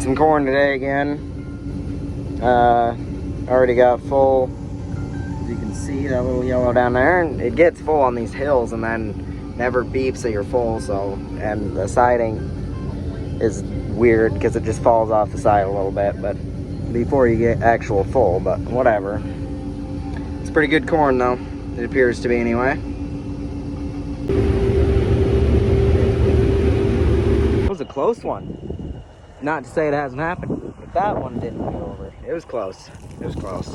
some corn today again. Already got full. As you can see, that little yellow down there, and it gets full on these hills and then never beeps that you're full. So, and the siding is weird because it just falls off the side a little bit, but before you get actual full, but whatever. It's pretty good corn though, it appears to be anyway. It was a close one. Not to say it hasn't happened, but that one didn't go over. It was close. It was close.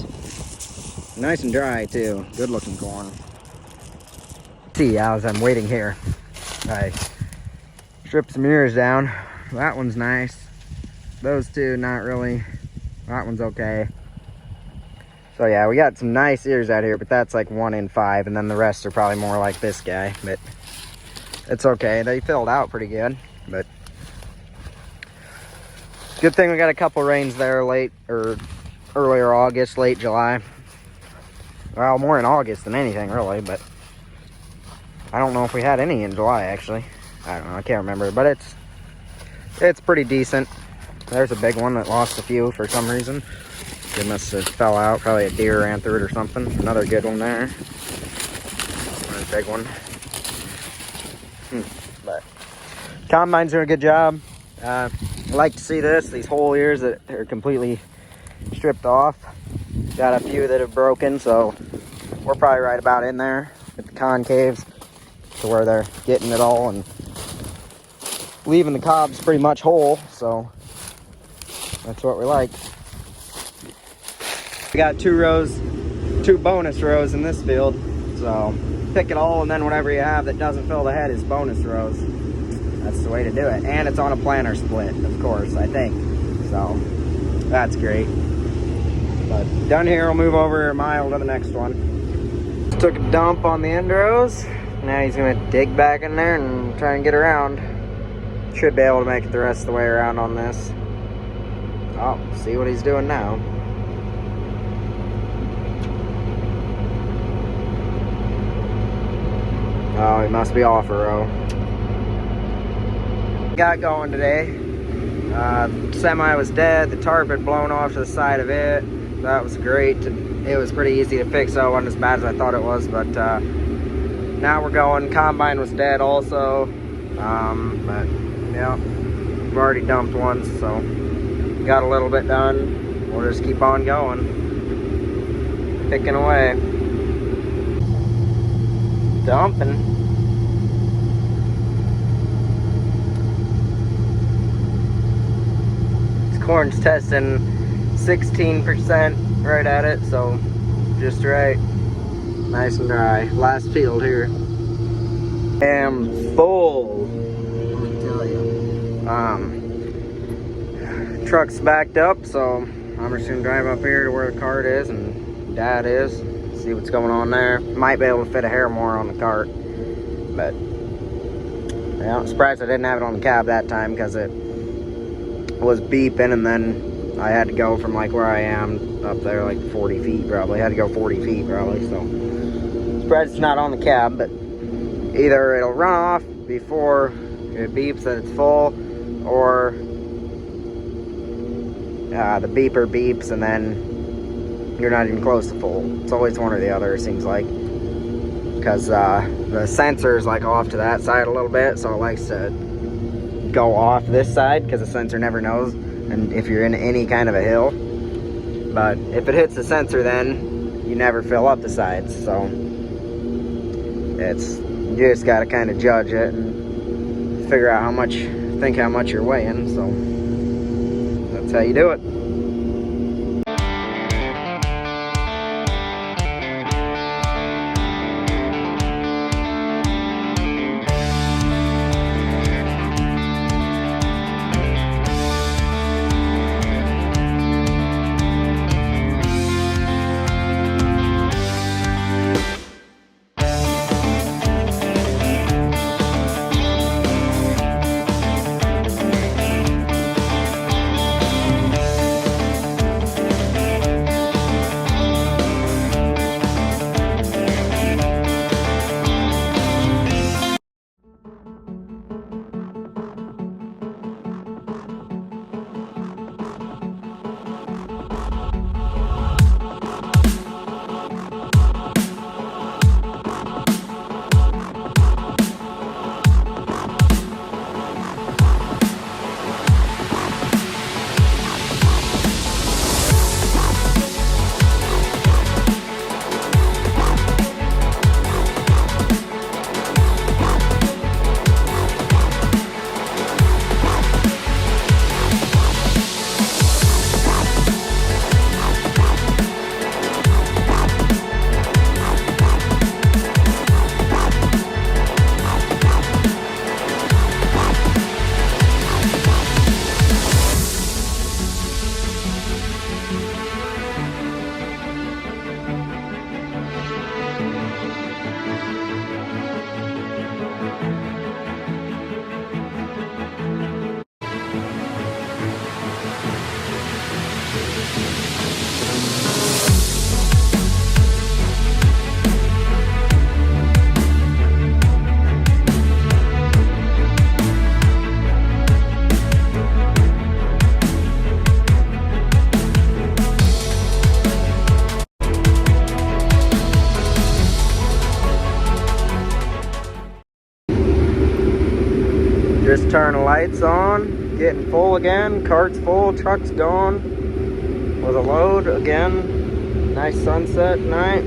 Nice and dry too. Good looking corn. See, as I'm waiting here, I stripped some ears down. That one's nice. Those two, not really. That one's okay. So yeah, we got some nice ears out here, but that's like 1 in 5, and then the rest are probably more like this guy, but it's okay. They filled out pretty good, but good thing we got a couple rains there late, or earlier August, late July. Well, more in August than anything really, but I don't know if we had any in July actually. I don't know, I can't remember, but it's pretty decent. There's a big one that lost a few for some reason. It must have fell out. Probably a deer ran through it or something. Another good one there. Another big one. But combine's doing a good job. I like to see this. These whole ears that are completely stripped off. Got a few that have broken, so we're probably right about in there with the concaves to where they're getting it all and leaving the cobs pretty much whole. So that's what we like. We got 2 bonus rows in this field, so pick it all, and then whatever you have that doesn't fill the head is bonus rows. That's the way to do it. And it's on a planter split, of course, I think. So that's great. But done here, we'll move over a mile to the next one. Just took a dump on the end rows. Now he's gonna dig back in there and try and get around. Should be able to make it the rest of the way around on this. Oh, see what he's doing now. Oh, he must be off a row. Got going today. Semi was dead. The tarp had blown off to the side of it. That was great. It was pretty easy to fix, so it wasn't as bad as I thought it was. But now we're going. Combine was dead also. But yeah, we've already dumped once, so got a little bit done. We'll just keep on going, picking away, dumping. This corn's testing 16% right at it, so just right. Nice and dry. Last field here. Am full. Let me tell you. Truck's backed up, so I'm just gonna drive up here to where the cart is and Dad is. See what's going on there. Might be able to fit a hair more on the cart, but yeah, I'm surprised I didn't have it on the cab that time because it was beeping, and then I had to go from like where I am up there like 40 feet probably. I had to go 40 feet probably, so surprised it's not on the cab, but either it'll run off before it beeps that it's full, or the beeper beeps and then you're not even close to full. It's always one or the other, it seems like, because the sensor is like off to that side a little bit, so it likes to go off this side because the sensor never knows, and if you're in any kind of a hill. But if it hits the sensor, then you never fill up the sides, so you just got to kind of judge it and figure out how much you're weighing. So that's how you do it. Turning lights on, getting full again, cart's full, truck's going with a load again. Nice sunset night,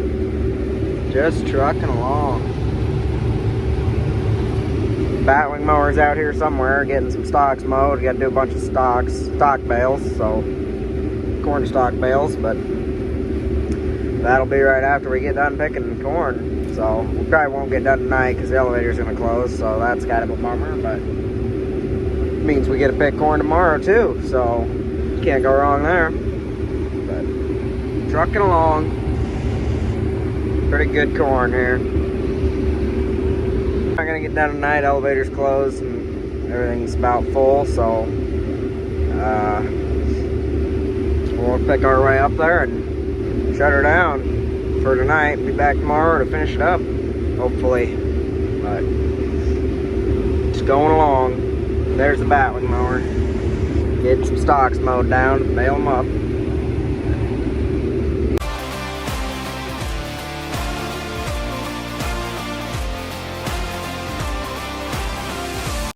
just trucking along. Batwing mower's out here somewhere getting some stalks mowed. Got to do a bunch of stock bales, so corn stalk bales, but that'll be right after we get done picking corn. So we probably won't get done tonight because the elevator's gonna close, so that's kind of a bummer, but means we get to pick corn tomorrow too, so can't go wrong there. But trucking along, pretty good corn here. Not gonna get done tonight, elevator's closed and everything's about full, so we'll pick our way up there and shut her down for tonight. Be back tomorrow to finish it up, hopefully. But just going along. There's the batwing mower. Getting some stalks mowed down, bale them up.